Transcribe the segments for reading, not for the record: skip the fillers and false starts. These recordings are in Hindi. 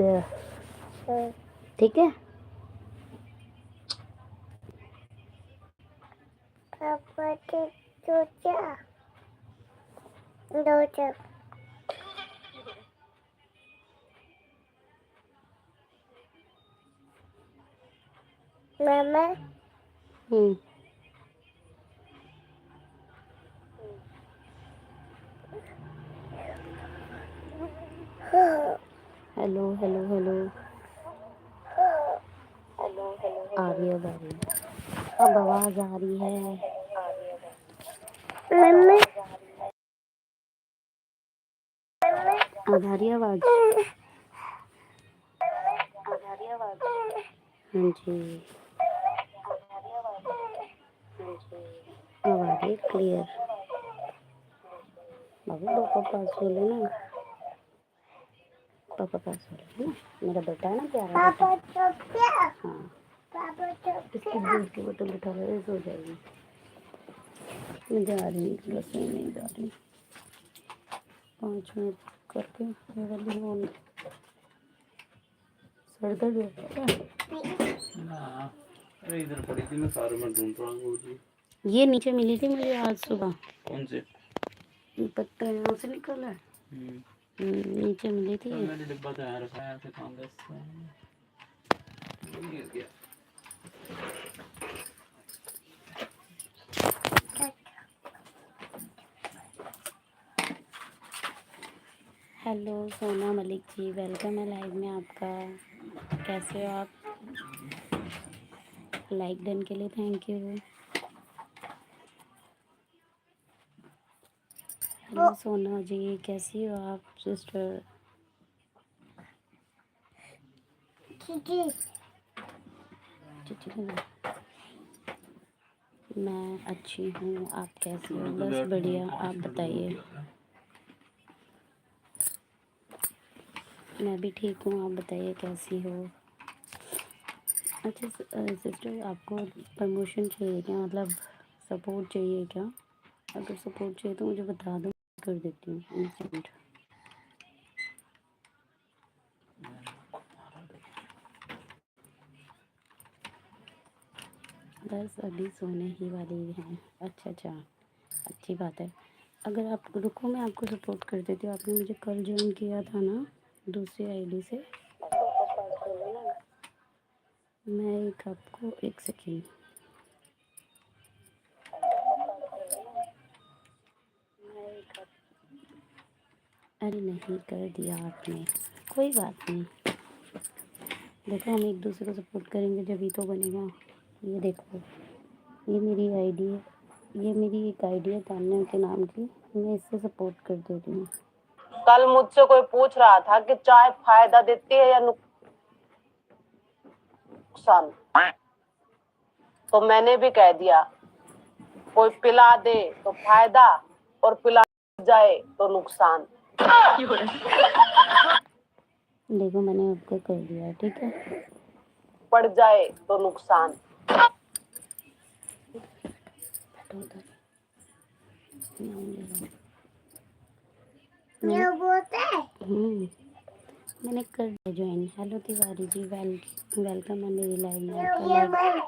सकते हैं, ठीक है। मामा हेलो हेलो हेलो, आ रही है अब आवाज आ रही है। मम्मी अब आ रही है आवाज। हाँ जी, अब आ रही है क्लियर। बाबू पापा पास बोलो ना, पापा पास बोलो ना, मेरा बेटा है ना प्यारा बेटा। पापा तो क्या हाँ, पापा तो इसकी दूध की बोतल उठा ले, सो जाएगी। मैं जा रही रसोई नहीं जा रही, 5 मिनट करके ये वाली फोन सर दर्द होता है ना। अरे इधर पड़ी थी, मैं सारे में ढूंढ रहा हूँ। ये नीचे मिली थी मुझे आज सुबह। कौन से पत्ता यहाँ से निकला है? नीचे मिली थी। मैंने डिब्बा तो यहाँ रखा है, कांग्रेस गिर गया। हेलो सोना मलिक जी, वेलकम है लाइव में आपका। कैसे हो आप? लाइक डन के लिए थैंक यू। हेलो सोना जी, कैसी हो आप सिस्टर? चीची मैं अच्छी हूँ, आप कैसे हो? बस बढ़िया, आप बताइए। मैं भी ठीक हूँ, आप बताइए कैसी हो? अच्छा सिस्टर, आपको प्रमोशन चाहिए क्या, मतलब सपोर्ट चाहिए क्या? अगर सपोर्ट चाहिए तो मुझे बता दो, कर देती हूँ इंस्टेंट। बस अभी सोने ही वाली हैं। अच्छा अच्छा, अच्छी बात है। अगर आप रुको, मैं आपको सपोर्ट कर देती हूँ। आपने मुझे कल ज्वाइन किया था ना दूसरी आईडी से। मैं एक आपको 1 सेकेंड, अरे नहीं कर दिया आपने, कोई बात नहीं। देखो हम एक दूसरे को सपोर्ट करेंगे जब तो बनेगा। ये देखो, ये मेरी आईडी है, ये मेरी एक आईडी है तान्या के नाम की, मैं इससे सपोर्ट कर देती हूँ। कल मुझसे कोई पूछ रहा था कि चाय फायदा देती है या नुकसान, तो मैंने भी कह दिया, कोई पिला दे तो फायदा और पिला जाए तो नुकसान। देखो मैंने आपको कर दिया, ठीक है। पड़ जाए तो नुकसान। क्या बोलते हैं मैंने कर दिया join. Hello Tiwari ji, welcome है मेरी लाइव में। यमन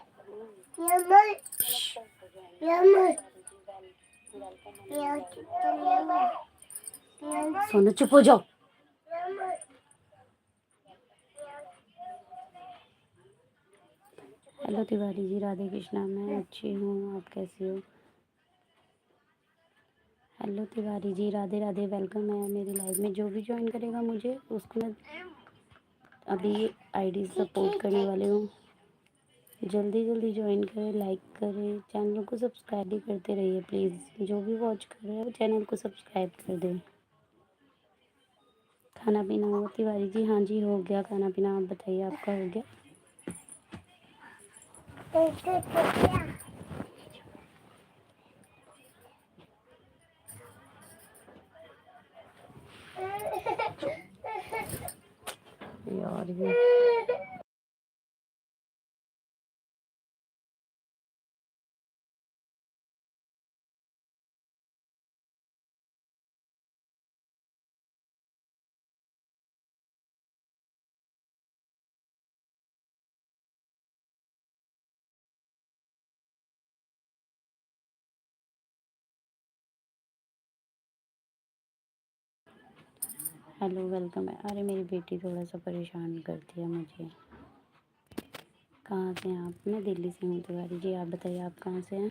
यमन यमन सोनू चुप हो जाओ। हेलो तिवारी जी, राधे कृष्णा, मैं अच्छी हूँ, आप कैसे हो? हेलो तिवारी जी, राधे राधे, वेलकम है मेरी लाइव में। जो भी ज्वाइन करेगा मुझे उसको मैं अभी आईडी सपोर्ट करने वाले हूँ। जल्दी जल्दी ज्वाइन करें, लाइक करें, चैनल को सब्सक्राइब भी करते रहिए प्लीज़। जो भी वॉच कर रहे हो चैनल को सब्सक्राइब कर दें। खाना पीना हुआ तिवारी जी? हाँ जी हो गया खाना पीना, आप बताइए आपका हो गया? यार ये हेलो वेलकम है। अरे मेरी बेटी थोड़ा सा परेशान करती है मुझे। कहाँ से हैं आप? मैं दिल्ली से हूँ तिवारी जी। आप बताइए आप कहाँ से हैं?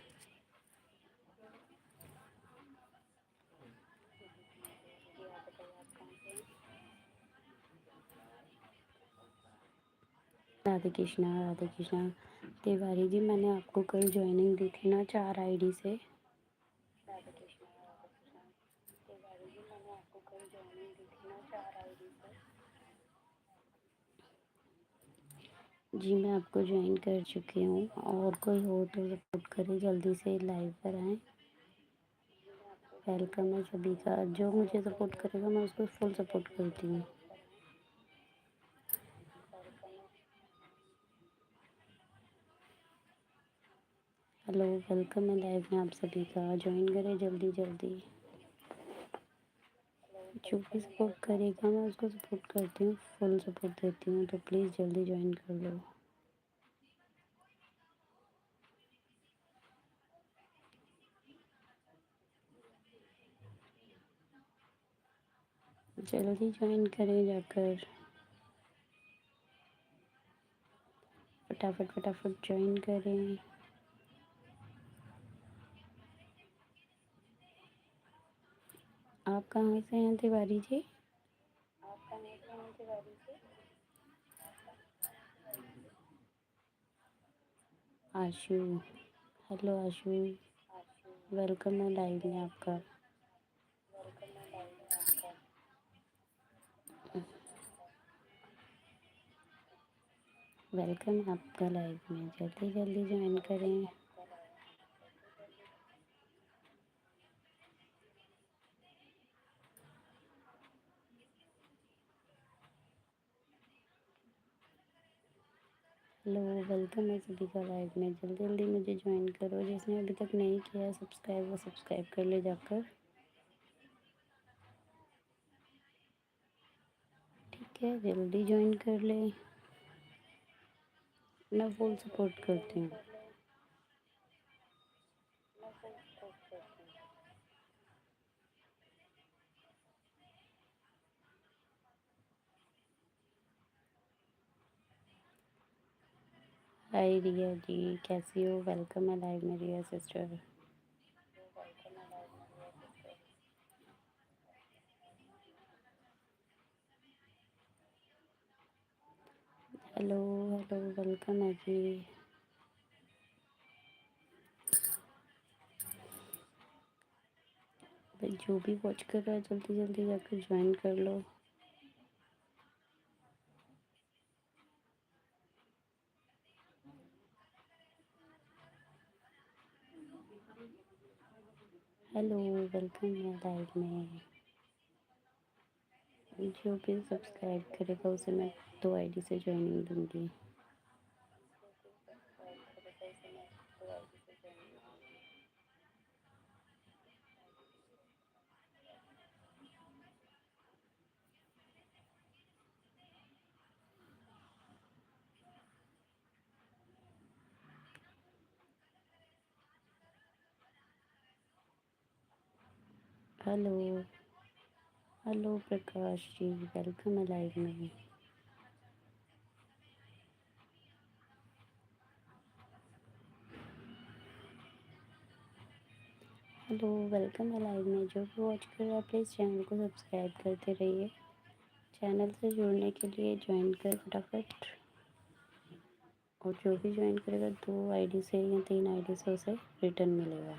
राधे कृष्णा तिवारी जी, मैंने आपको कल ज्वाइनिंग दी थी ना 4 आईडी से। जी मैं आपको ज्वाइन कर चुकी हूँ। और कोई हो तो सपोर्ट करें, जल्दी से लाइव पर आएँ। वेलकम है सभी का। जो मुझे सपोर्ट करेगा मैं उसको फुल सपोर्ट करती हूँ। हेलो वेलकम है लाइव में आप सभी का। ज्वाइन करें जल्दी जल्दी। जो भी सपोर्ट करेगा मैं उसको सपोर्ट करती हूँ, फुल सपोर्ट देती हूँ, तो प्लीज़ जल्दी ज्वाइन कर लो। जल्दी ज्वाइन करें जाकर, फटाफट फटाफट ज्वाइन करें। आप कहाँ से हैं तिवारी जी? आशु, हेलो आशु, वेलकम है लाइव में आपका। वेलकम है आपका लाइव में, जल्दी जल्दी ज्वाइन करें। हेलो वेलकम है सभी का लाइव में, जल्दी जल्दी मुझे ज्वाइन करो। जिसने अभी तक नहीं किया है सब्सक्राइब, वो सब्सक्राइब कर ले जाकर। ठीक है, जल्दी ज्वाइन कर ले, मैं फुल सपोर्ट करती हूँ। हाय रिया जी, कैसी हो? वेलकम है लाइव में रिया सिस्टर। हेलो हेलो वेलकम है जी। भाई जो भी वॉच कर रहा है जल्दी जल्दी जाकर ज्वाइन कर लो। हेलो वेलकम है लाइव में। जो भी सब्सक्राइब करेगा उसे मैं 2 आईडी से ज्वाइनिंग दूंगी। Hello hello Prakash ji, welcome है लाइव में। हेलो वेलकम है लाइव में। जो भी वॉच कर रहा है प्लीज़ चैनल को सब्सक्राइब करते रहिए। चैनल से जुड़ने के लिए ज्वाइन कर फटाफट। और जो भी ज्वाइन करेगा 2 आईडी से या 3 आईडी से उसे रिटर्न मिलेगा।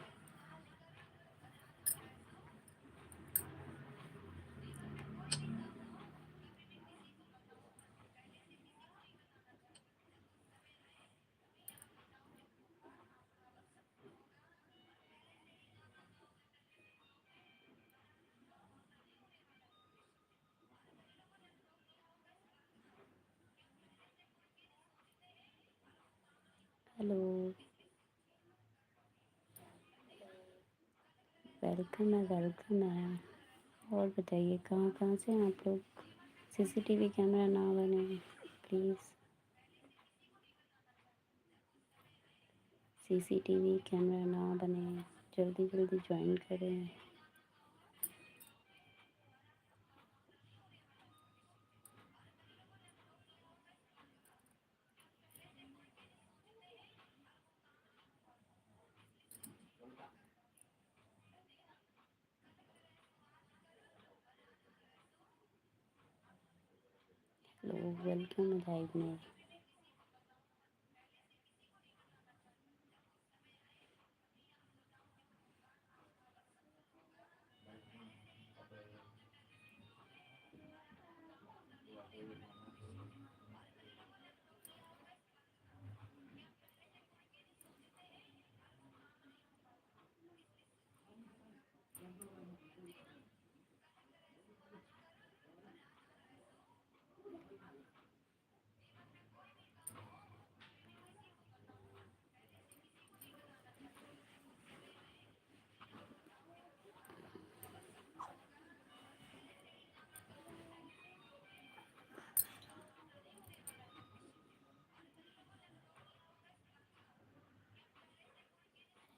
हेलो वेलकम है। और बताइए कहाँ कहाँ से हैं आप लोग? सीसीटीवी कैमरा ना बने प्लीज़। सीसीटीवी कैमरा ना बने, जल्दी जल्दी ज्वाइन करें। लोग वेलकम लाइव में।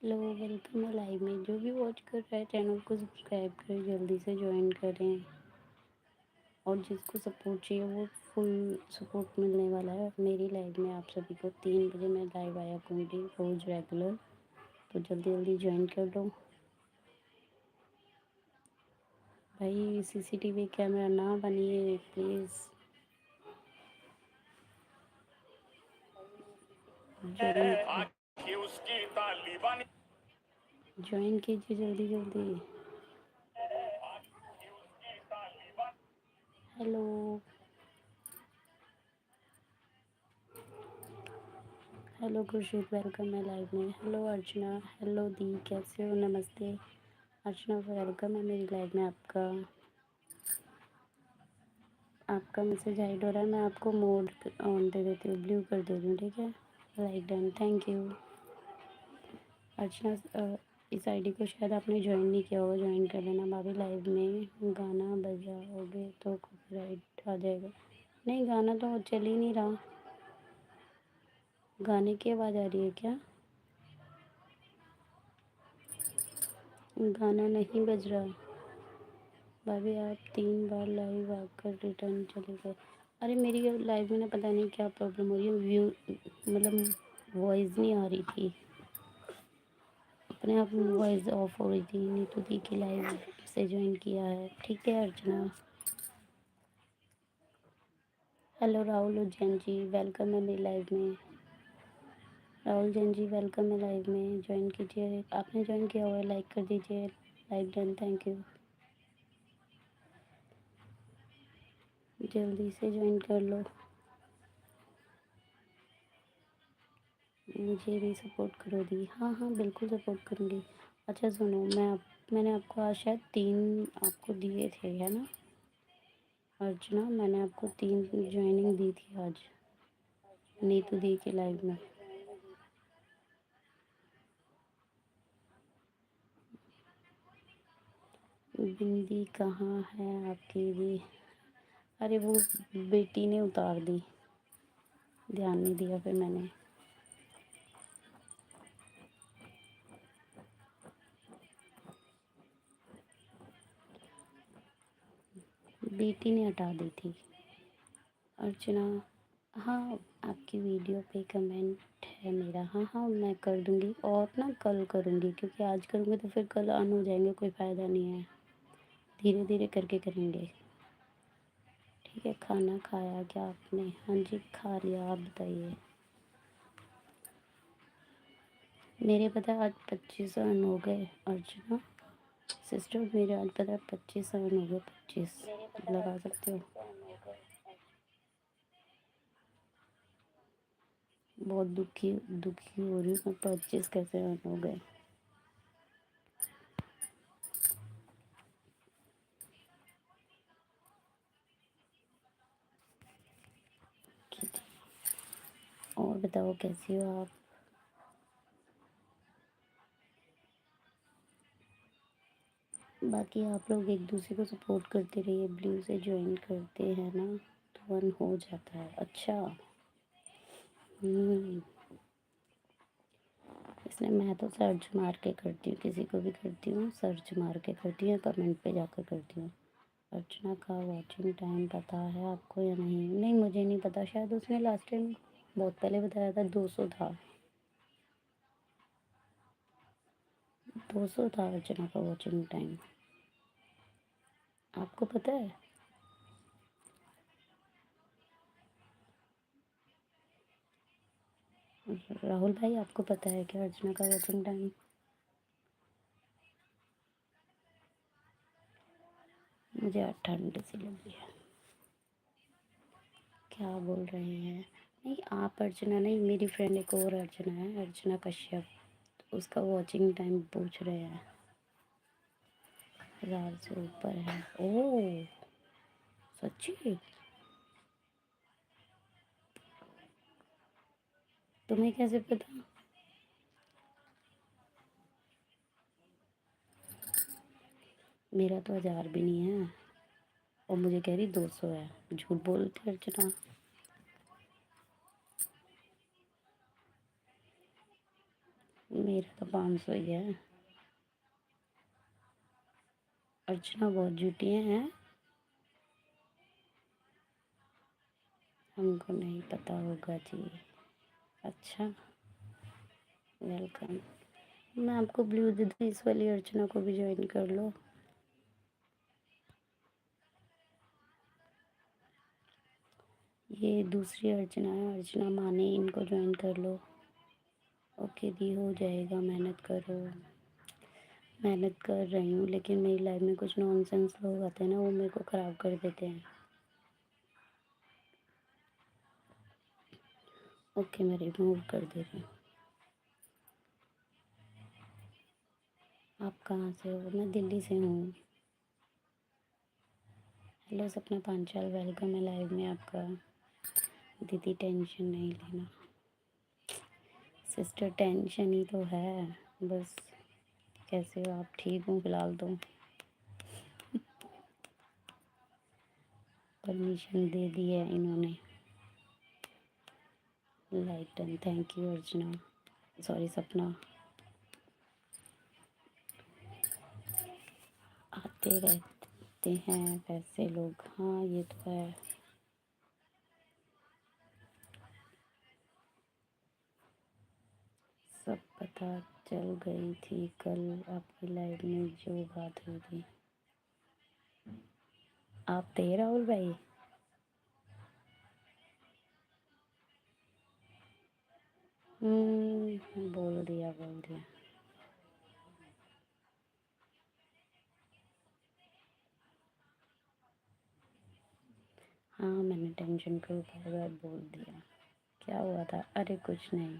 हेलो वेलकम लाइव में। जो भी वॉच कर रहा है चैनल को सब्सक्राइब करें, जल्दी से ज्वाइन करें। और जिसको सपोर्ट चाहिए वो फुल सपोर्ट मिलने वाला है मेरी लाइव में। आप सभी को 3 बजे मैं लाइव आया करूँगी रोज़ रेगुलर, तो जल्दी जल्दी ज्वाइन कर लो भाई। सीसीटीवी कैमरा ना बनिए प्लीज़। ज्वाइन कीजिए जल्दी जल्दी। हेलो हेलो खुर्शीद, वेलकम है लाइव में। हेलो अर्चना, हेलो दी, कैसे हो? नमस्ते अर्चना, वेलकम है मेरी लाइव में। आपका मैसेज हाइड हो रहा है, मैं आपको मोड ऑन दे देती हूँ, ब्लू कर दे रही हूँ, ठीक है? राइट डन, थैंक यू अर्चना। इस आईडी को शायद आपने ज्वाइन नहीं किया होगा, ज्वाइन कर लेना भाभी। लाइव में गाना बजाओगे तो कॉपीराइट आ जाएगा। नहीं, गाना तो चल ही नहीं रहा। गाने की आवाज़ आ रही है क्या? गाना नहीं बज रहा भाभी। आप 3 बार लाइव आकर रिटर्न चले गए। अरे मेरी लाइव में ना पता नहीं क्या प्रॉब्लम हो रही है, व्यू मतलब वॉइस नहीं आ रही थी, अपने आप वॉइस ऑफ हो रही थी। नीतू दी की लाइव से ज्वाइन किया है, ठीक है अर्चना। हेलो राहुल उज्जैन जी, वेलकम है मेरी लाइव में। राहुल जैन जी वेलकम है लाइव में, ज्वाइन कीजिए। आपने ज्वाइन किया हुआ है लाइक कर दीजिए। Live done, thank you. जल्दी से ज्वाइन कर लो, मुझे भी सपोर्ट करो दी। हाँ हाँ बिल्कुल सपोर्ट करूँगी। अच्छा सुनो, मैंने आपको आज शायद 3 आपको दिए थे, है ना अर्चना? मैंने आपको 3 ज्वाइनिंग दी थी आज नीतू दी के लाइव में। बिंदी कहाँ है आपकी भी? अरे वो बेटी ने उतार दी, ध्यान नहीं दिया फिर मैंने। बेटी ने हटा दी थी अर्चना। हाँ, आपकी वीडियो पे कमेंट है मेरा। हाँ हाँ मैं कर दूँगी, और ना कल करूँगी, क्योंकि आज करूँगी तो फिर कल ऑन हो जाएंगे, कोई फ़ायदा नहीं है। धीरे धीरे करके करेंगे, ठीक है? खाना खाया क्या आपने? हाँ जी खा लिया, आप बताइए। मेरे पता आज 25 रन हो गए अर्चना सिस्टर, मेरे आज पता 25 रन हो गए। 25 लगा सकते हो? बहुत दुखी दुखी हो रही हूँ मैं, 25 कैसे रन हो गए? और बताओ कैसी हो आप? बाकी आप लोग एक दूसरे को सपोर्ट करते रहिए, ब्लू से ज्वाइन करते हैं ना तो वन हो जाता है। अच्छा इसलिए मैं तो सर्च मार के करती हूँ, किसी को भी करती हूँ सर्च मार के करती हूँ, कमेंट पे जाकर करती हूँ। अर्चना का वॉचिंग टाइम पता है आपको या नहीं? नहीं मुझे नहीं पता, शायद उसने लास्ट टाइम बहुत पहले बताया था 200 था। 200 था अर्चना का वॉचिंग टाइम, आपको पता है? राहुल भाई, आपको पता है क्या अर्चना का वॉचिंग टाइम? मुझे आज ठंड सी लगी है। क्या बोल रहे हैं? नहीं, आप अर्चना नहीं, मेरी फ्रेंड एक और अर्चना है, अर्चना कश्यप। उसका वॉचिंग टाइम पूछ रहे हैं। 1000 से ऊपर है। ओह, सच्ची? तुम्हें कैसे पता? मेरा तो 1000 भी नहीं है, और मुझे कह रही 200 है। झूठ बोलती अर्चना। मेरा तो 500 ही है। अर्चना बहुत झूठी हैं। हमको नहीं पता होगा जी। अच्छा, वेलकम। मैं आपको ब्लू दे दूँ, इस वाली अर्चना को भी ज्वाइन कर लो। ये दूसरी अर्चना है, अर्चना माने, इनको ज्वाइन कर लो। ओके दी, हो जाएगा, मेहनत करो। मेहनत कर रही हूँ, लेकिन मेरी लाइफ में कुछ नॉनसेंस लोग आते हैं ना, वो मेरे को ख़राब कर देते हैं। ओके, मैं रिमूव कर दे रही हूँ। आप कहाँ से हो? मैं दिल्ली से हूँ। हेलो सपना पांचाल, वेलकम है लाइव में आपका। दीदी टेंशन नहीं लेना। सिस्टर टेंशन ही तो है बस। कैसे हो आप? ठीक हूँ फिलहाल तो। परमिशन दे दी है इन्होंने। लाइटन, थैंक यू अर्चना, सॉरी सपना। आते रहते हैं वैसे लोग, हाँ ये तो है। सब पता चल गई थी कल आपकी लाइव में जो बात हुई थी। आप थे राहुल भाई? बोल दिया बोल दिया। हाँ, मैंने टेंशन के ऊपर बोल दिया। क्या हुआ था? अरे कुछ नहीं,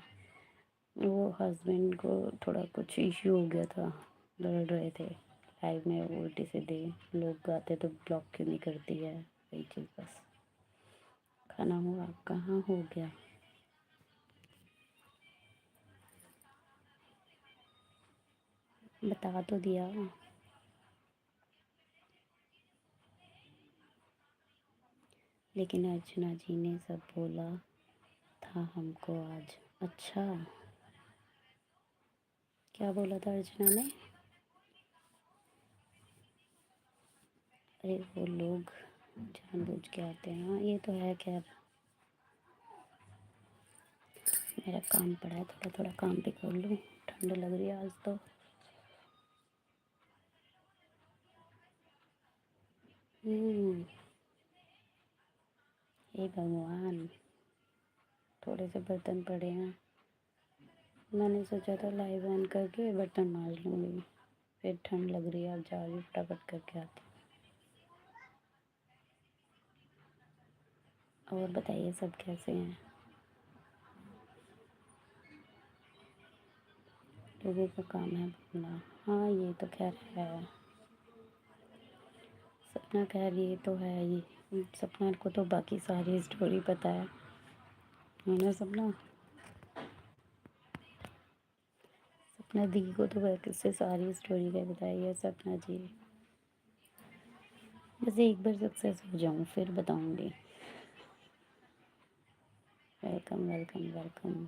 वो हस्बैंड को थोड़ा कुछ इश्यू हो गया था, लड़ रहे थे लाइव में उल्टी सीधे। लोग गाते तो ब्लॉक क्यों नहीं करती है, वही चीज़ बस। खाना हुआ? कहाँ हो गया? बता तो दिया। लेकिन अर्चना जी ने सब बोला था हमको आज। अच्छा, क्या बोला था अर्चना ने? अरे वो लोग जानबूझ के आते हैं, हाँ ये तो है। खैर, मेरा काम पड़ा है, थोड़ा थोड़ा काम भी कर लूँ। ठंड लग रही है आज तो। हे भगवान, थोड़े से बर्तन पड़े हैं। मैंने सोचा था लाइव ऑन करके बर्तन मांज लूँगी, फिर ठंड लग रही है, अब जा रही हूँ फटाफट करके आती हूँ। और बताइए सब कैसे हैं? लोगों का काम है बोलना, हाँ ये तो खैर है। सपना खैर ये तो है ये, सपना को तो बाकी सारी स्टोरी पता है ना सपना? सपना दी को तो वैसे सारी स्टोरी का बताई है सपना जी। बस एक बार सक्सेस हो जाऊँ फिर बताऊँगी। Welcome welcome welcome.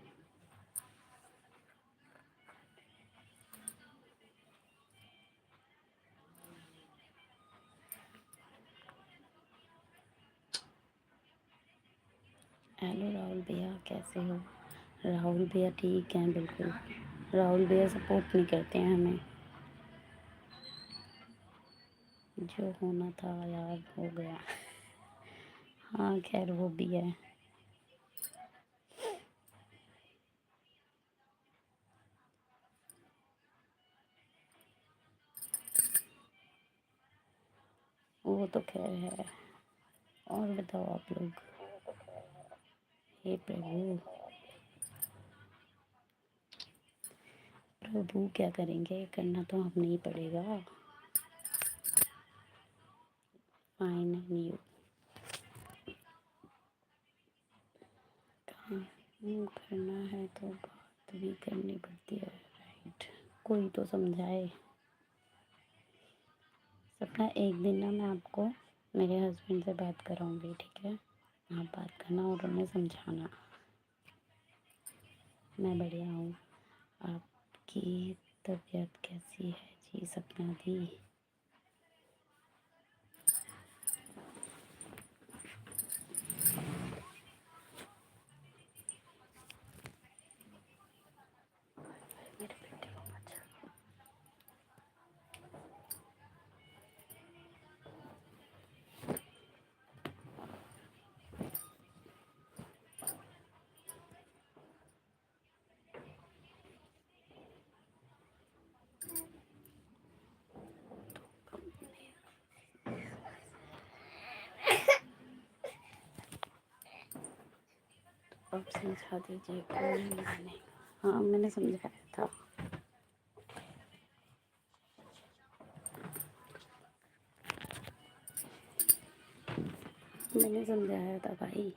Hello Rahul भैया, कैसे हो? राहुल भैया ठीक हैं बिल्कुल। राहुल भैया सपोर्ट नहीं करते हैं हमें। जो होना था यार हो गया। हाँ खैर वो भी है। वो तो खैर है। और बताओ आप लोग। हे प्रभु, प्रभु क्या करेंगे, करना तो हमें ही पड़ेगा। Fine and you. काम करना है तो बात भी करनी पड़ती है, राइट। कोई तो समझाए। सपना एक दिन ना मैं आपको मेरे हस्बैंड से बात कराऊंगी, ठीक है। आप बात करना और उन्हें समझाना। मैं बढ़िया हूँ। आपकी तबीयत कैसी है जी सपना दी? मेरे बेटे को बचा। अब समझा दीजिए, कोई नहीं मानेगा। हाँ मैंने समझाया था। मैंने समझाया था भाई,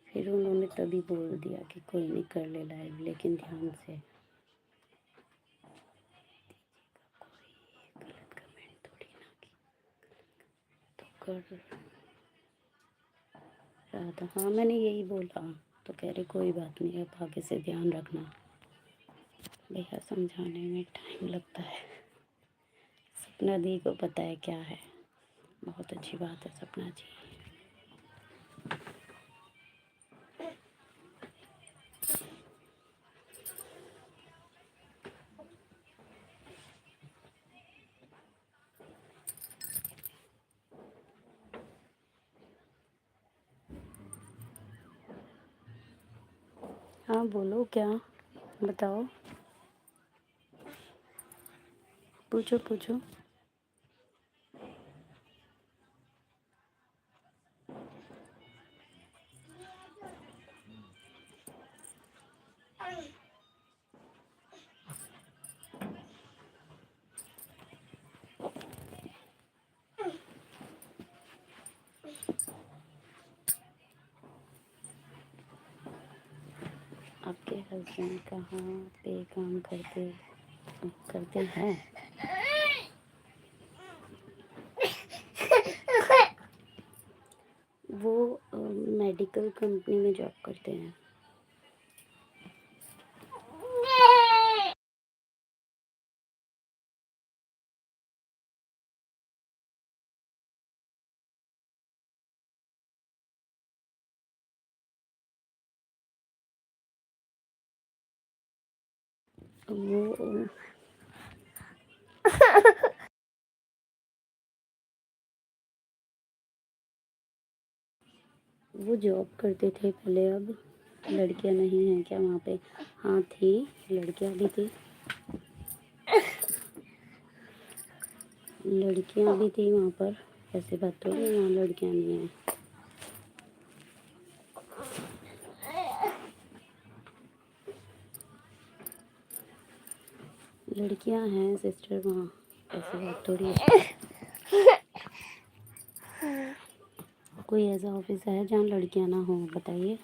फिर उन्होंने तभी बोल दिया कि कोई नहीं कर ले लाइव, लेकिन ध्यान से। कोई गलत कमेंट थोड़ी ना की तो कर रहा था। हाँ मैंने यही बोला, तो कह रहे कोई बात नहीं, अब आगे से ध्यान रखना। भैया समझाने में टाइम लगता है। सपना दी को पता है क्या है। बहुत अच्छी बात है सपना जी। हाँ बोलो, क्या बताओ, पूछो पूछो। आपके हस्बैंड कहाँ पे काम करते करते हैं? वो मेडिकल कंपनी में जॉब करते हैं। वो वो जॉब करते थे पहले, अब लड़कियां नहीं हैं क्या वहाँ पे? हाँ थी, लड़कियां भी थी, लड़कियां भी थी वहाँ पर। ऐसी बात तो नहीं, वहाँ लड़कियां नहीं हैं। लड़कियां हैं सिस्टर वहाँ, ऐसी बात थोड़ी है। कोई ऐसा ऑफिस है जहाँ लड़कियां ना हो, बताइए।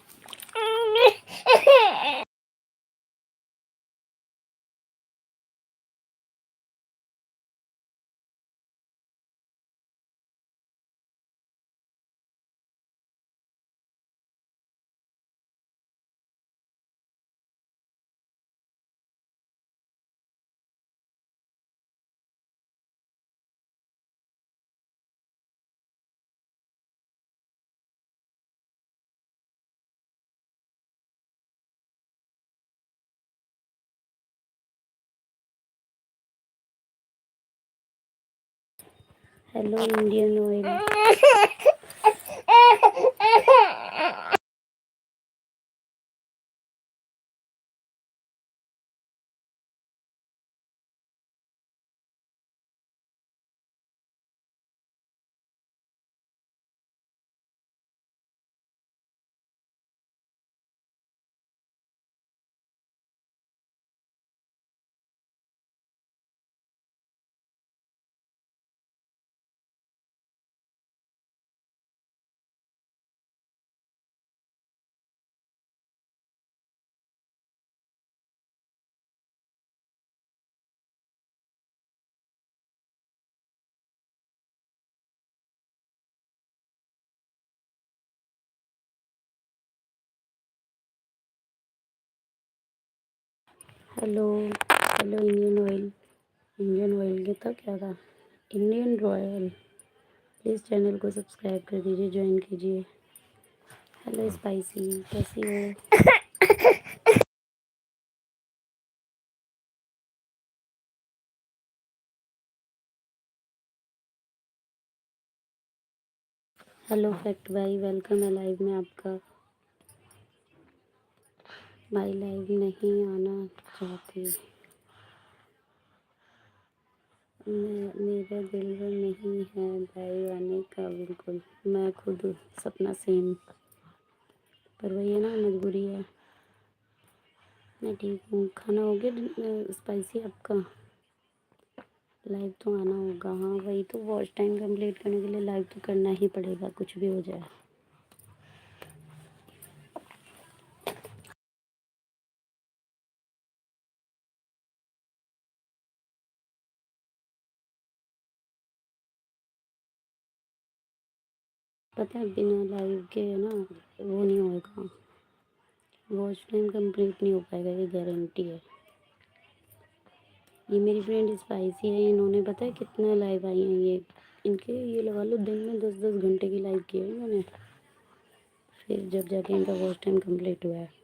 Hello Indian oil. Hello hello Indian oil के था क्या था, इंडियन रॉयल। प्लीज़ चैनल को सब्सक्राइब कर दीजिए, ज्वाइन कीजिए। हेलो स्पाइसी, कैसी हो? हेलो फैक्ट भाई, वेलकम है लाइव में आपका। भाई लाइव नहीं आना चाहती, मेरे दिल में नहीं है भाई आने का बिल्कुल। मैं खुद सपना सेम, पर वही है ना, मजबूरी है। मैं ठीक हूँ। खाना हो गया स्पाइसी आपका? लाइव तो आना होगा। हाँ वही तो, वॉच टाइम कंप्लीट करने के लिए लाइव तो करना ही पड़ेगा, कुछ भी हो जाए। पता है बिना लाइव के ना वो नहीं होएगा, वॉच टाइम कंप्लीट नहीं हो पाएगा, ये गारंटी है। ये मेरी फ्रेंड स्पाइसी है, इन्होंने पता है कितना लाइव आई हैं ये, इनके ये लगा लो दिन में 10-10 घंटे की लाइव की है इन्होंने, फिर जब जाके इनका वॉच टाइम कंप्लीट हुआ है।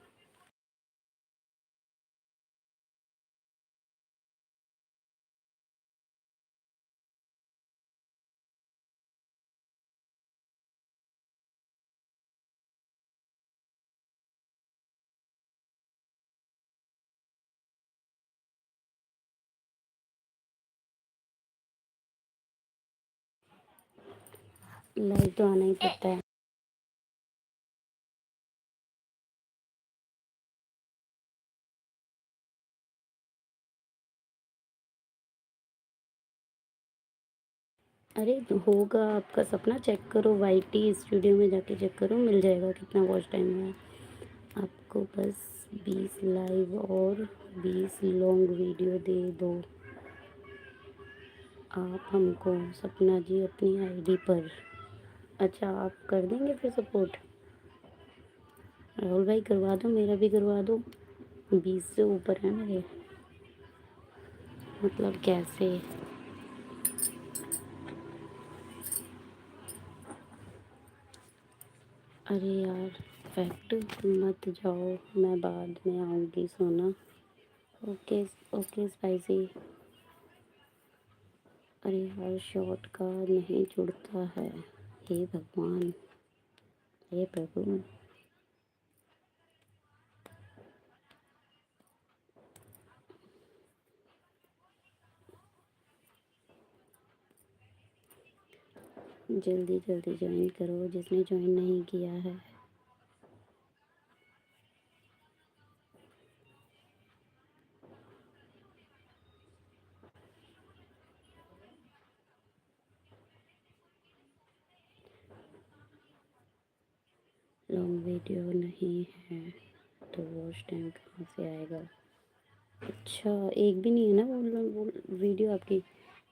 लाइव तो आना ही पड़ता है। अरे होगा आपका सपना, चेक करो वाईटी स्टूडियो में जाके चेक करो, मिल जाएगा कितना वॉच टाइम है आपको। बस 20 लाइव और 20 लॉन्ग वीडियो दे दो आप हमको, सपना जी अपनी आईडी पर। अच्छा आप कर देंगे फिर सपोर्ट? राहुल भाई करवा दो, मेरा भी करवा दो। 20 से ऊपर है मेरे। मतलब कैसे? अरे यार फैक्ट मत जाओ, मैं बाद में आऊँगी सोना। Okay okay spicy. अरे यार शॉर्ट का नहीं जुड़ता है, हे भगवान, हे प्रभु। जल्दी जल्दी ज्वाइन करो जिसने ज्वाइन नहीं किया है। लॉन्ग वीडियो नहीं है तो वॉच टाइम कहाँ से आएगा? अच्छा एक भी नहीं है ना वो वीडियो आपकी?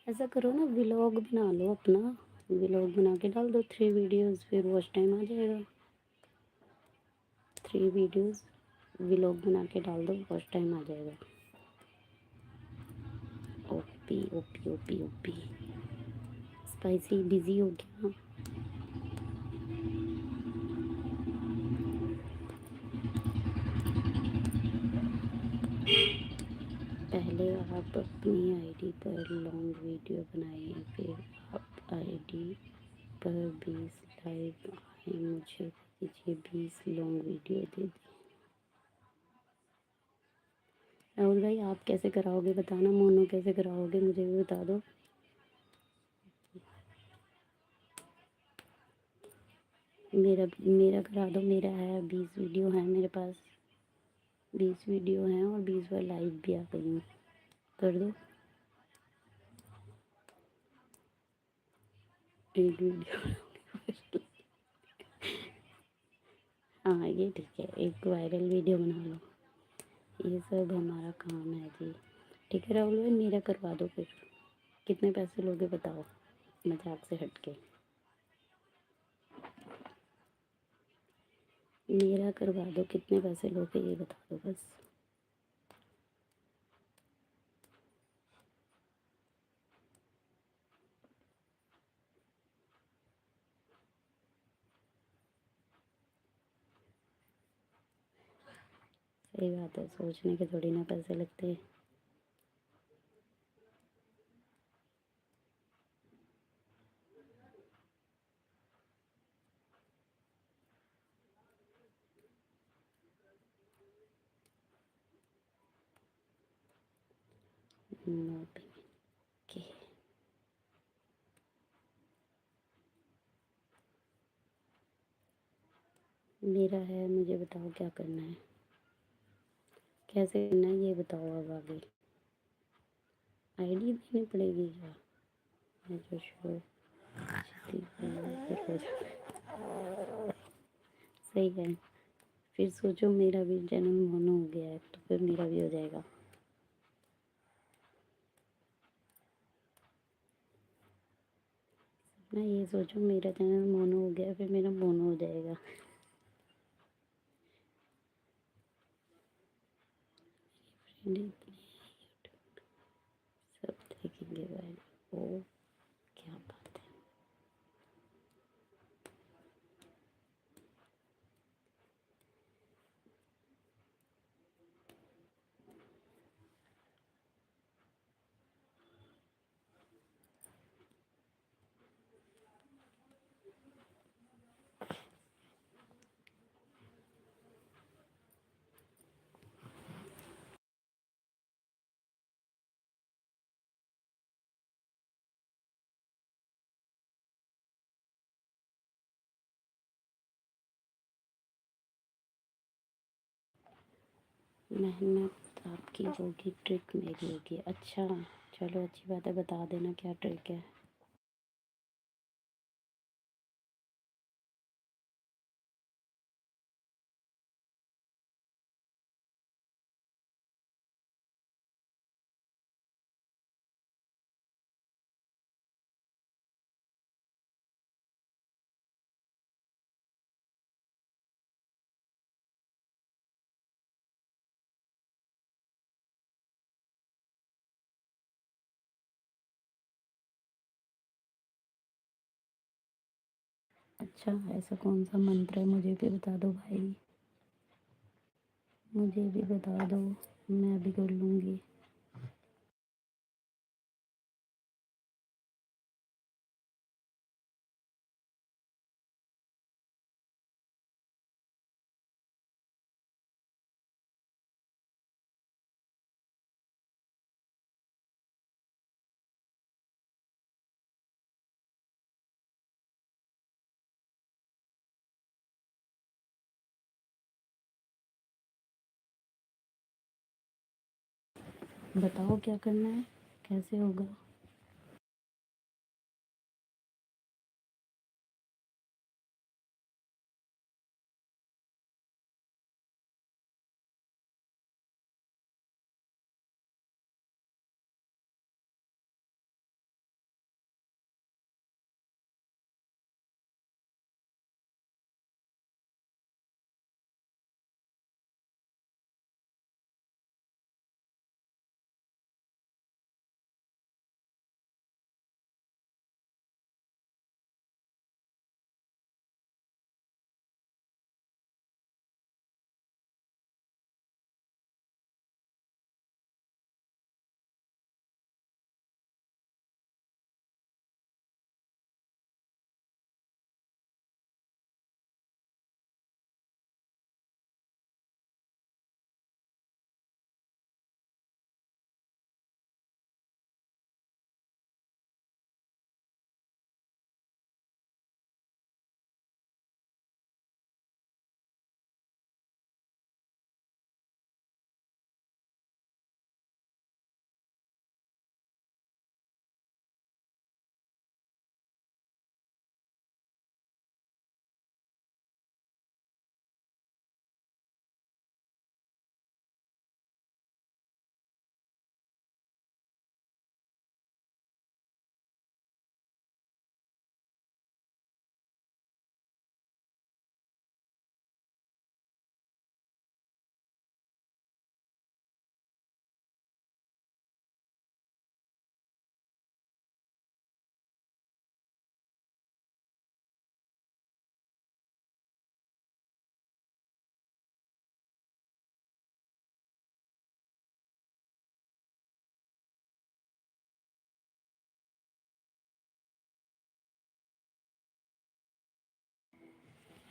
ऐसा करो ना, व्लॉग बना लो अपना, व्लॉग बना के डाल दो 3 वीडियोस, फिर वॉच टाइम आ जाएगा। 3 वीडियोस व्लॉग बना के डाल दो, वॉच टाइम आ जाएगा। OP OP OP OP. Spicy busy हो गया? पहले आप अपनी आईडी पर लॉन्ग वीडियो बनाइए, फिर आप आईडी पर 20 लाइव आए मुझे दीजिए, 20 लॉन्ग वीडियो दे दें। राहुल भाई आप कैसे कराओगे बताना, मोनो कैसे कराओगे मुझे भी बता दो। मेरा मेरा करा दो, मेरा है 20 वीडियो है मेरे पास, 20 वीडियो हैं और 20 बार लाइव भी आ गई हूँ, कर दो एक वीडियो। हाँ ये ठीक है, एक वायरल वीडियो बना लो, ये सब हमारा काम है जी। ठीक है राहुल भाई मेरा करवा दो फिर, कितने पैसे लोगे बताओ, मजाक से हटके। मेरा करवा दो, कितने पैसे लोगे ये बता दो बस। सही बात है, सोचने के थोड़ी ना पैसे लगते हैं। नो के मेरा है, मुझे बताओ क्या करना है, कैसे करना है ये बताओ। अब आगे आईडी देनी पड़ेगी क्या? मैं जो शो सही है। फिर सोचो मेरा भी चैनल मोनो हो गया है तो फिर मेरा भी हो जाएगा। ना ये सोचो मेरा चैनल मोनो हो गया फिर मेरा मोनो हो जाएगा। फ्रेंड इतनी सब देखेंगे भाई। ओ क्या बात है। मेहनत आपकी होगी, ट्रिक मेरी होगी। अच्छा चलो अच्छी बात है, बता देना क्या ट्रिक है। अच्छा ऐसा कौन सा मंत्र है, मुझे भी बता दो भाई, मुझे भी बता दो, मैं भी कर लूँगी। बताओ क्या करना है, कैसे होगा।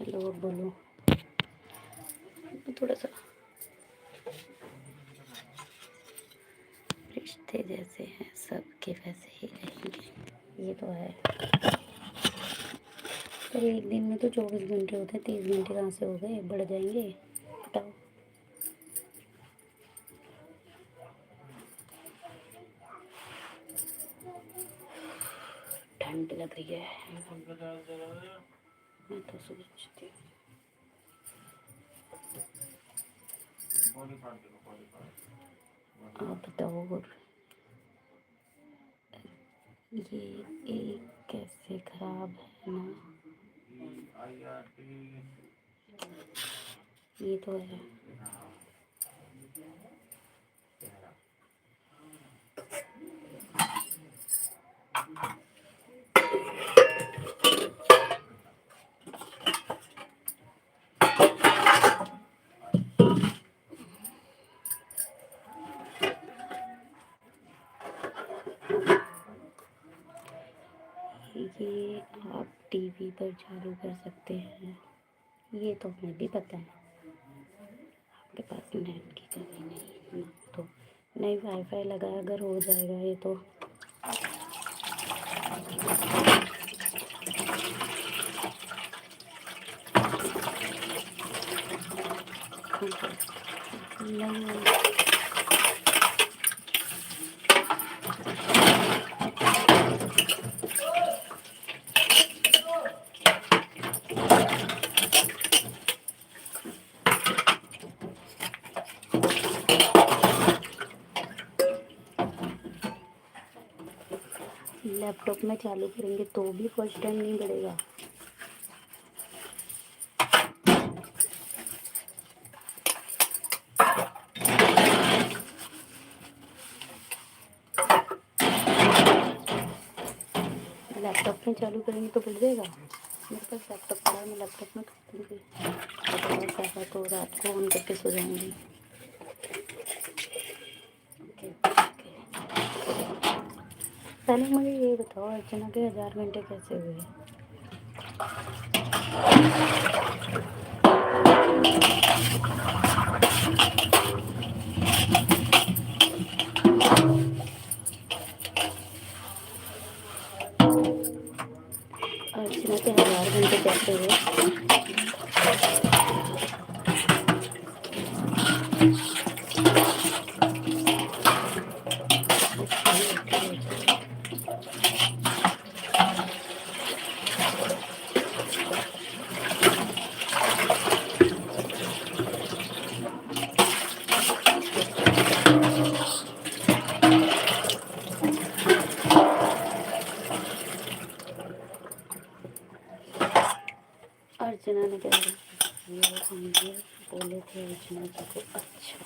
हेलो बोलो। थोड़ा सा रिश्ते जैसे हैं सबके वैसे ही रहेंगे, ये तो है। पर एक दिन में तो 24 घंटे होते हैं, 30 घंटे कहाँ से हो गए, बढ़ जाएंगे, बताओ। ठंड लग रही है, मैं तो सोचती हूँ। आप बताओ, और ये एक कैसे खराब है ना, ये तो है। ये आप टीवी पर चालू कर सकते हैं, ये तो हमें भी पता है। आपके पास नेट की कमी नहीं ना, तो नहीं वाईफाई लगा, अगर हो जाएगा ये तो। नहीं लैपटॉप में चालू करेंगे तो भी फर्स्ट टाइम नहीं बढ़ेगा। लैपटॉप में चालू करेंगे तो बढ़ जाएगा। मेरे पास लैपटॉप पड़ा है, मैं लैपटॉप में कर दूँगी। अगर ऐसा तो रात को ऑन करके सो जाऊँगी। Okay okay. पहले मुझे ये बताओ, अर्चना के 1000 घंटे कैसे हुए? अर्चना के 1000 घंटे कैसे हुए? अर्चना ने क्या ये हम ये बोले थे अर्चना जी को। अच्छा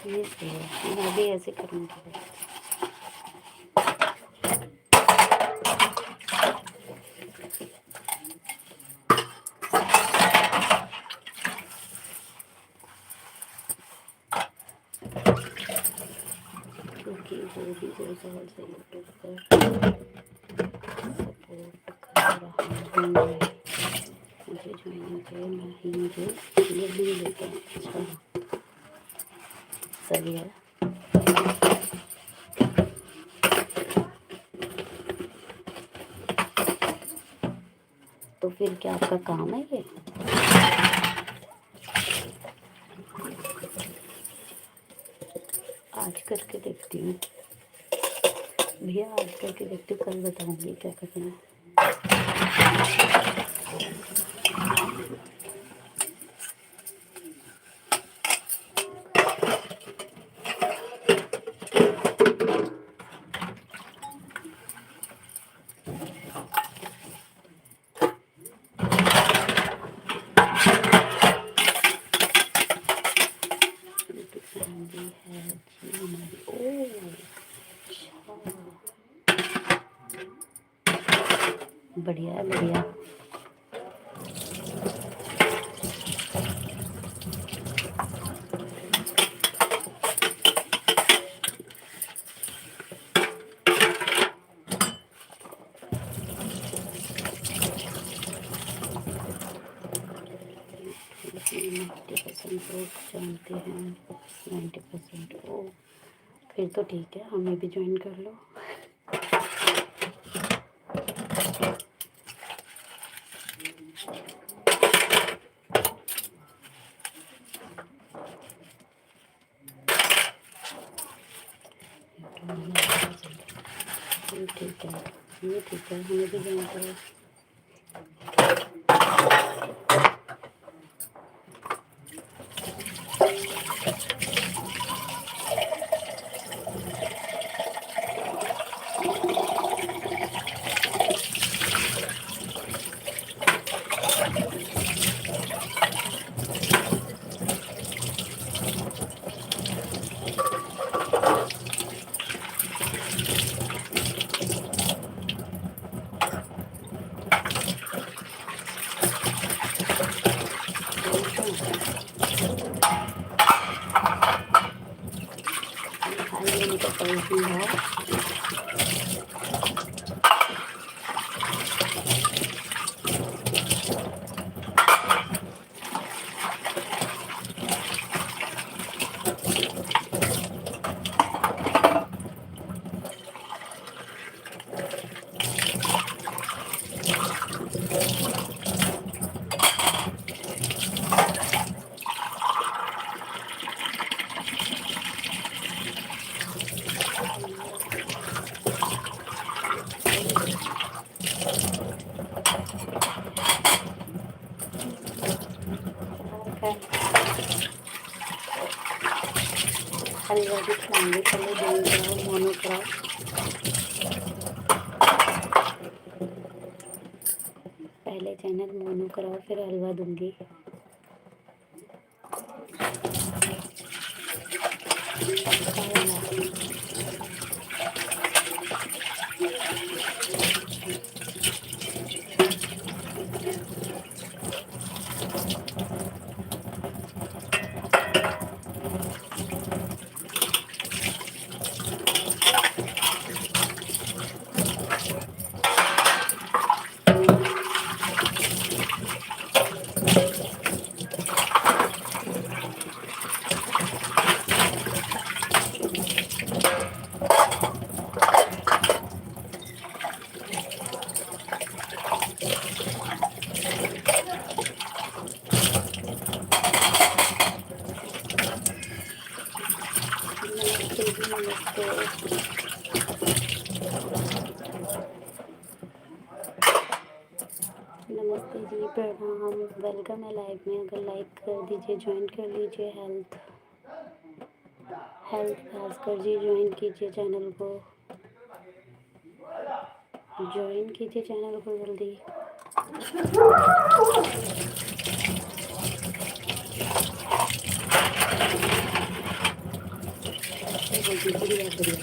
ये सही है, मैं भी ऐसे करूँगी। क्योंकि वो भी 2 साल से यूट्यूब पर सपोर्ट कर रहा हूँ, मुझे ज्वाइन पे मैं ही मुझे ये भी देता हूँ। अच्छा सही है। तो फिर क्या आपका काम है ये? आज करके देखती हूँ भैया, आज करके देखती हूँ, कल बताऊँगी क्या करना है। फैमिली है जी हमारी। ओह बढ़िया है, बढ़िया। लोग जानते हैं 90%। ओ फिर तो ठीक है, हमें भी ज्वाइन कर लो। ये ठीक है, ये ठीक है, हमें भी ज्वाइन करो। खाली उनका पैसे है। हलवा भी खिलाएंगे, चलो ज्वाइन कराओ, मोनो कराओ। पहले चैनल मोनो कराओ, फिर हलवा दूंगी। नमस्ते। नमस्ते जी, प्रणाम, वेलकम है लाइव में। अगर लाइक कर दीजिए, ज्वाइन कर लीजिए। हेल्थ भास्कर जी, ज्वाइन कीजिए चैनल को, ज्वाइन कीजिए चैनल को जल्दी। बढ़िया बढ़िया।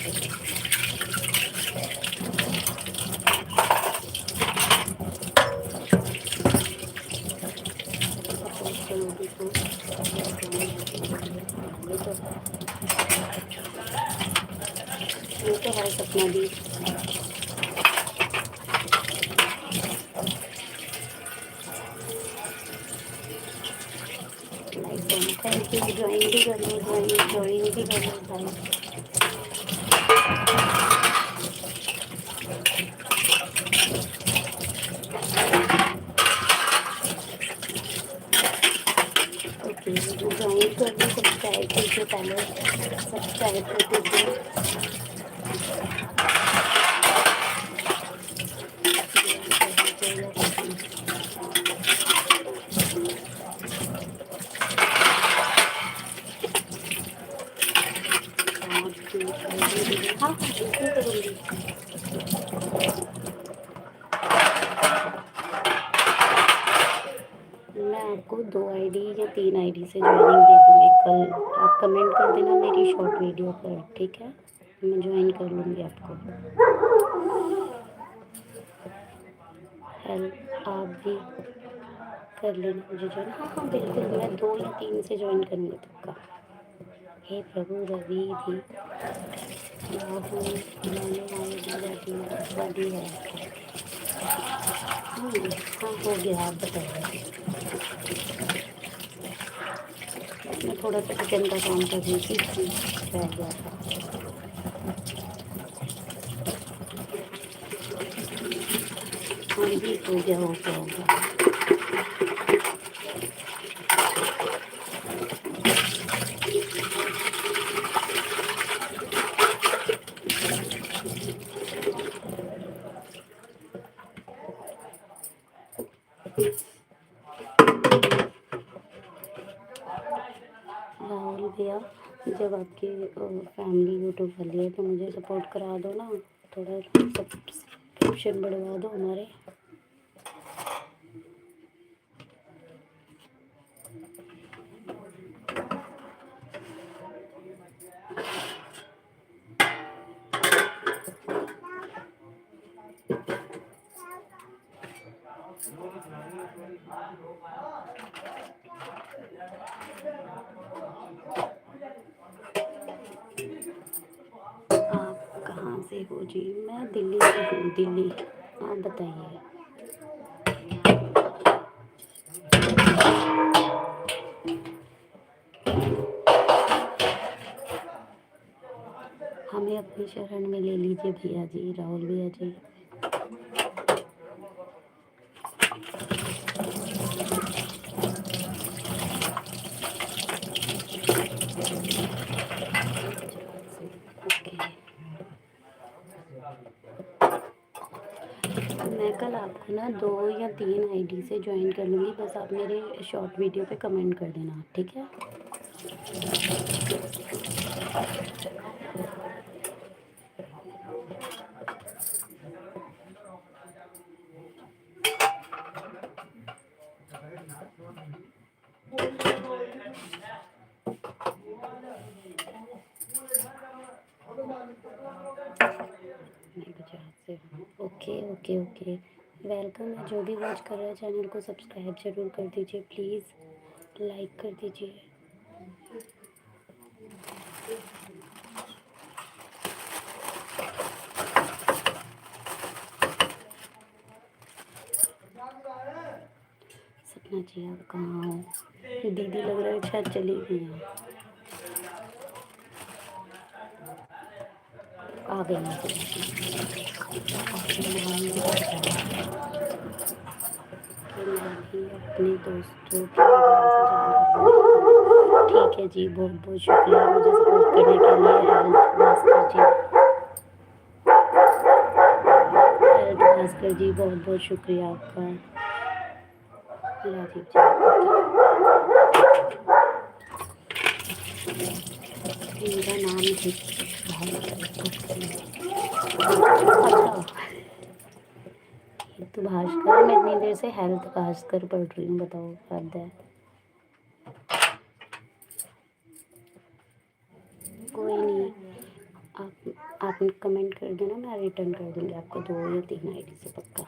ये तो है सपना दी। थैंक यू, ज्वाइन भी कर लो, ज्वाइन भी कर लो भाई। ओके, ज्वाइन कर लो, सब्सक्राइब कीजिए, पहले सब्सक्राइब कर दीजिए। हाँ बिल्कुल करूँगी। मैं आपको 2 आईडी या 3 आईडी से ज्वाइनिंग दे दूँगी कल। आप कमेंट कर देना मेरी शॉर्ट वीडियो पर, ठीक है? मैं ज्वाइन कर लूँगी आपको। हेल्प आप भी कर लेना मुझे ज्वाइन। हाँ हाँ बिल्कुल, मैं 2 या 3 से ज्वाइन करूँगी पक्का। हे प्रभु रवि दी राहु मैंने आईडी है। हाँ हो गया, आप बताइए। थोड़ा सा किचन का काम कर रही थी, रह गया था। हाँ जी, हो गया होगा। राहुल भैया, जब आपकी फैमिली यूट्यूब वाली है तो मुझे सपोर्ट करा दो ना, थोड़ा सब्सक्रिप्शन बढ़वा दो हमारे। आप कहाँ से हो जी? मैं दिल्ली से हूँ, दिल्ली। आप बताइए। हमें अपनी शरण में ले लीजिए भैया जी, राहुल भैया जी। ओके, मैं कल आपको ना 2 या 3 आईडी से ज्वाइन कर लूँगी, बस आप मेरे शॉर्ट वीडियो पे कमेंट कर देना, ठीक है? मैं गुजरात से हूँ। ओके ओके ओके, वेलकम है। जो भी वॉच कर रहा है चैनल को सब्सक्राइब ज़रूर कर दीजिए प्लीज़, लाइक कर दीजिए। सपना जी, आप कहाँ हो? दीदी लग रहा है शायद चली गई हैं। आ गई हैं अपने दोस्तों के मोबाइल से ज्वाइन कर लूँगी। ठीक है जी, बहुत बहुत शुक्रिया मुझे सपोर्ट करने के लिए। हेल्थ भास्कर जी, बहुत बहुत शुक्रिया आपका। राजीव जी, मेरा नाम है तो भास्कर, मैं इतनी देर से हेल्थ भास्कर पढ़ रही हूँ, बताओ हद है। कोई नहीं, आप कमेंट कर देना, मैं रिटर्न कर दूँगी आपको 2 या 3 आईडी से पक्का।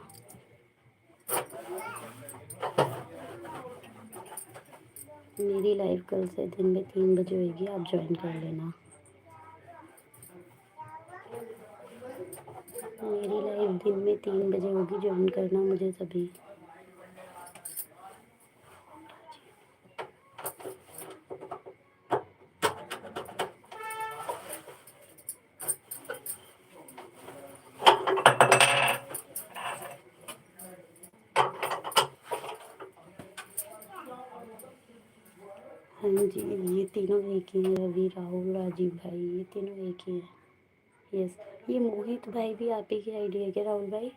मेरी लाइव कल से दिन में 3 बजे होगी, आप ज्वाइन कर लेना। मेरी लाइव दिन में 3 बजे होगी, ज्वाइन करना मुझे सभी। हाँ जी, ये तीनों एक ही हैं, रवि, राहुल, राजीव भाई, ये तीनों एक ही हैं। यस, ये मोहित भाई भी आप ही की आईडी है क्या राहुल भाई?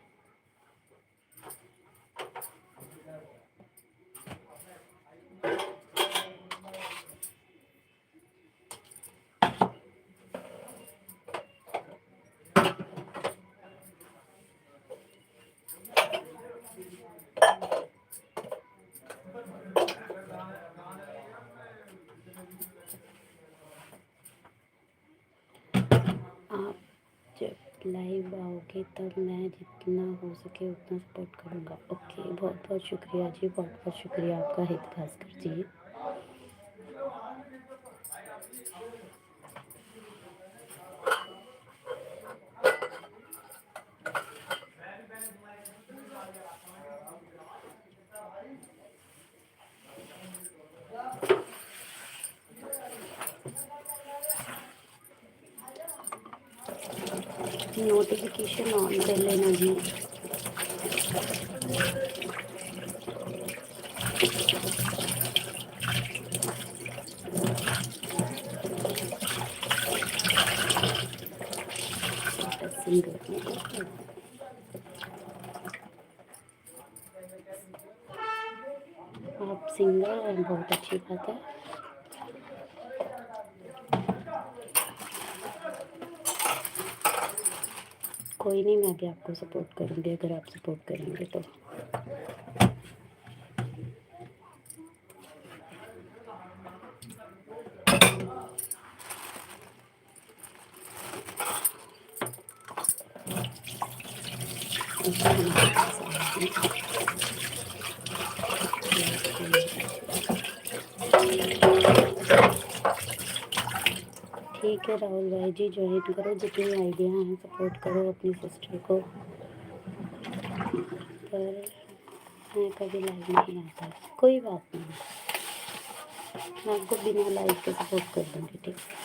आप जब लाइव आओगे तब मैं जितना हो सके उतना सपोर्ट करूँगा। ओके, बहुत बहुत शुक्रिया जी, बहुत बहुत शुक्रिया आपका हित भास्कर जी। नोटिफिकेशन ऑन कर लेना जी। आप सिंगर हैं, बहुत अच्छी बात है। कोई नहीं, मैं भी आपको सपोर्ट करूँगी अगर आप सपोर्ट करेंगे तो। ठीक है राहुल भाई जी, ज्वाइन करो, जितनी आइडिया हैं सपोर्ट करो अपनी सिस्टर को। पर मैं कभी लाइव नहीं आता, कोई बात नहीं, मैं आपको बिना लाइव के सपोर्ट कर दूँगी, ठीक है।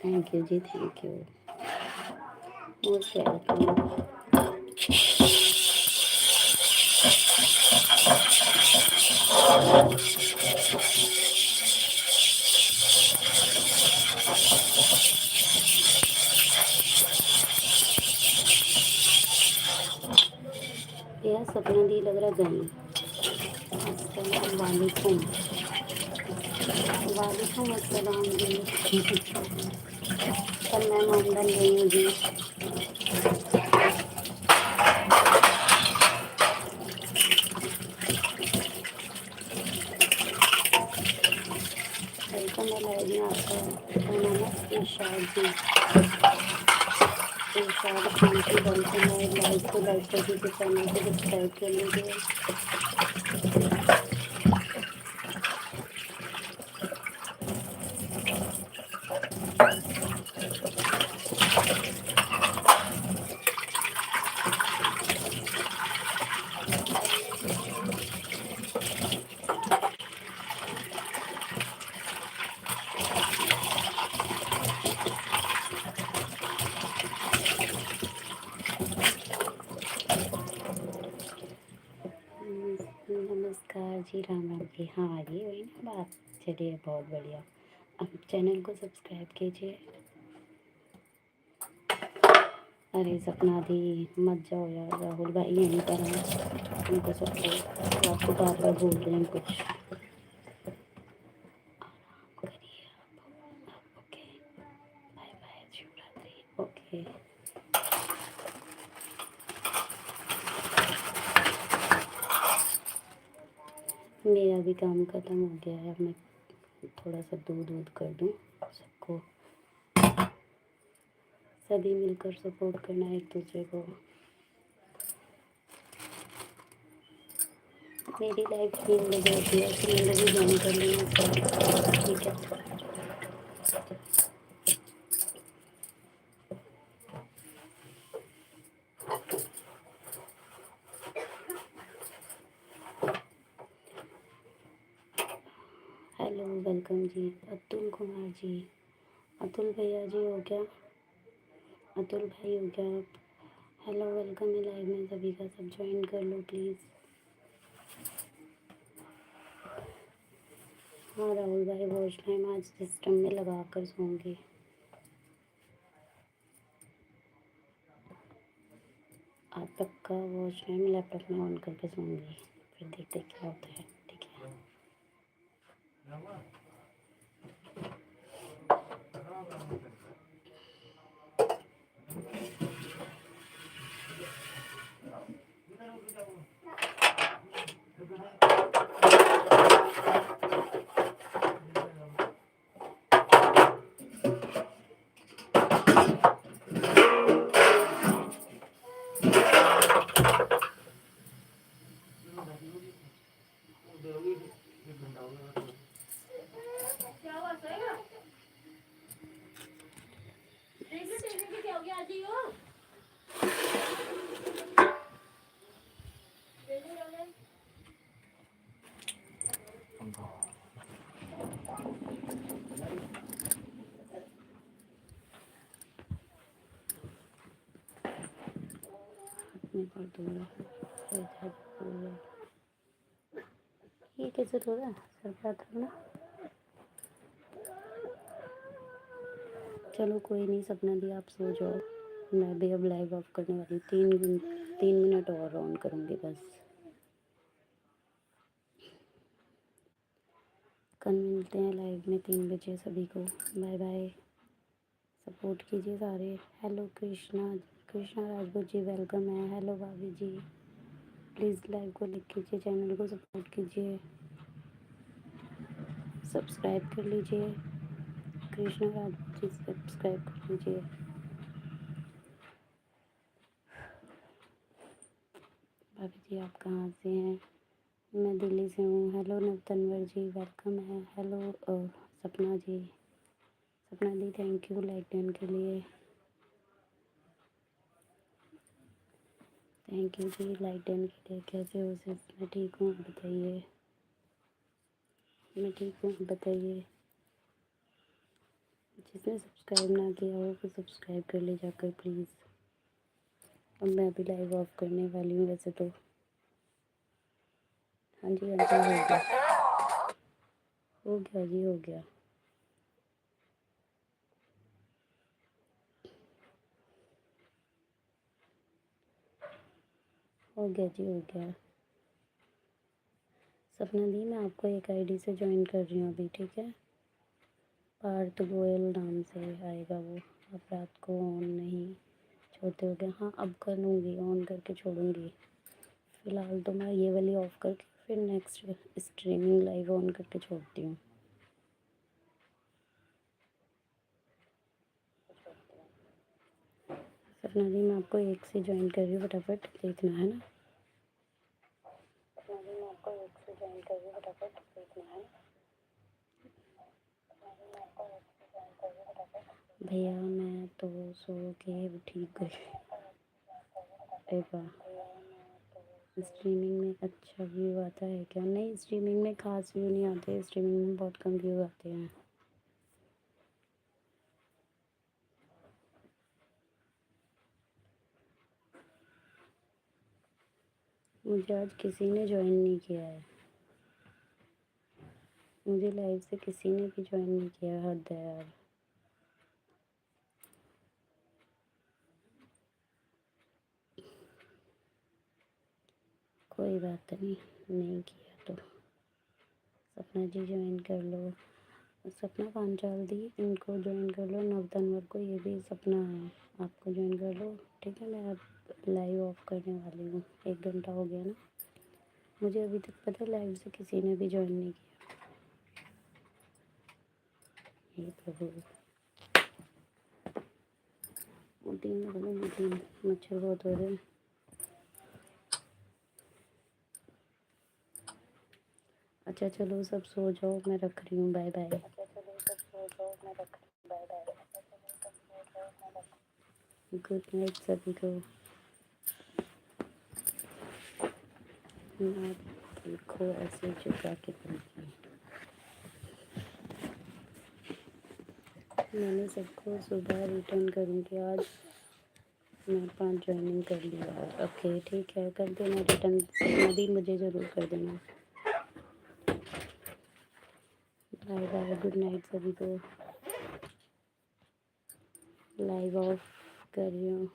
थैंक यू जी, थैंक यू, मोस्ट वेलकम। यह सपना दी लग रहा गई। अस्सलाम वालेकुम। वालेकुम अस्सलाम जी। पर मैं मामला नहीं हूँ जी। वेलकम है लाइव में आपका। नाम है इरशाद जी। इरशाद खान की वेलकम है लाइव को। लाइक कर दीजिए, चैनल को सब्सक्राइब कर लीजिए। नमस्कार जी, राम राम जी। हाँ ये वही ना बात। चलिए बहुत बढ़िया। अब चैनल को सब्सक्राइब कीजिए। अरे सपना दी मत जाओ यार, राहुल भाई यहीं पर हैं, उनको सपोर्ट। आपको बार बार बोल रहे हैं कुछ। करिए आप। ओके, बाय बाय, शुभ रात्रि। ओके, मेरा भी काम ख़त्म हो गया है। मैं थोड़ा सा दूध कर दूँ सबको। सभी मिलकर सपोर्ट करना एक दूसरे को। मेरी लाइफ 3 बजे होती है, 3 बजे ज्वाइन कर लेना, ठीक है। हेलो, वेलकम जी। अतुल कुमार जी, अतुल भैया जी हो क्या? अतुल भाई हो क्या आप? हेलो, वेलकम है लाइव में सभी का। सब ज्वाइन कर लो प्लीज़। हाँ राहुल भाई, वॉच टाइम आज सिस्टम में लगा कर सोऊंगी। आज पक्का वॉच टाइम लैपटॉप में ऑन करके सोऊंगी, फिर देखते क्या होता है, ठीक है। मैं कर दूँगा। ये कैसे थोड़ा सर पे आता है ना। चलो कोई नहीं सपना दी, आप सो जाओ। मैं भी अब लाइव ऑफ करने वाली हूँ। 3 मिनट और ऑन करूँगी बस। कल मिलते हैं लाइव में 3 बजे सभी को। Bye bye. सपोर्ट कीजिए सारे। हेलो कृष्णा राजपूत जी वेलकम है। हेलो भाभी जी, प्लीज़ लाइव को लाइक कीजिए, चैनल को सपोर्ट कीजिए, सब्सक्राइब कर लीजिए। कृष्णा राजपूत जी सब्सक्राइब कर लीजिए। भाभी जी आप कहाँ से हैं? मैं दिल्ली से हूँ। हेलो नवतनवर जी वेलकम है। हेलो सपना जी, सपना दी थैंक यू लाइक डन के लिए। थैंक यू जी लाइक डन के लिए। कैसे हो सिर्फ? मैं ठीक हूँ, आप बताइए। मैं ठीक हूँ, आप बताइए। जिसने सब्सक्राइब ना किया हो वो सब्सक्राइब कर ले जाकर प्लीज़। अब मैं अभी लाइव ऑफ करने वाली हूँ वैसे तो। हाँ जी हो गया, हो गया जी, हो गया। हो गया जी, हो गया। सपना दी मैं आपको एक आईडी से ज्वाइन कर रही हूँ अभी, ठीक है? पार्थ गोयल नाम से आएगा वो। आप रात को ऑन नहीं छोड़ते हो क्या? हाँ अब करूँगी, ऑन करके छोड़ूंगी। फ़िलहाल तो मैं ये वाली ऑफ करके फिर नेक्स्ट स्ट्रीमिंग लाइव ऑन करके छोड़ती हूँ। सपना दी मैं आपको एक से ज्वाइन कर रही हूँ, फटाफट देखना है ना। सपना दी मैं आपको एक से ज्वाइन कर रही हूँ, फटाफट देखना है। भैया मैं तो सो के ठीक गई। अरे वाह, स्ट्रीमिंग में अच्छा व्यू आता है क्या? नहीं स्ट्रीमिंग में खास व्यू नहीं आते, स्ट्रीमिंग में बहुत कम व्यू आते हैं। मुझे आज किसी ने ज्वाइन नहीं किया है, मुझे लाइव से किसी ने भी ज्वाइन नहीं किया। हद है यार। कोई बात नहीं, नहीं किया तो सपना जी ज्वाइन कर लो। सपना पांचाल दी इनको ज्वाइन कर लो। नवतनवर को, ये भी सपना है, आपको ज्वाइन कर लो, ठीक है? मैं अब लाइव ऑफ करने वाली हूँ। 1 घंटा हो गया ना। मुझे अभी तक पता है लाइव से किसी ने भी ज्वाइन नहीं किया। हे प्रभु, मोटी मच्छर बहुत हो रहे हैं। अच्छा चलो सब सो जाओ, मैं रख रही हूँ। Bye bye. अच्छा चलो सब सो जाओ, मैं रख रही हूँ। Bye bye. गुड नाइट सभी को। आप देखो ऐसे चुका के पहुँची। मैंने सबको सुबह रिटर्न करूँगी आज। मैं 5 ज्वाइनिंग कर लिया। ओके ठीक है, कर देना रिटर्न। नदी मुझे ज़रूर कर देना। बाय बाय, गुड नाइट सभी को। लाइव ऑफ कर रही हूँ।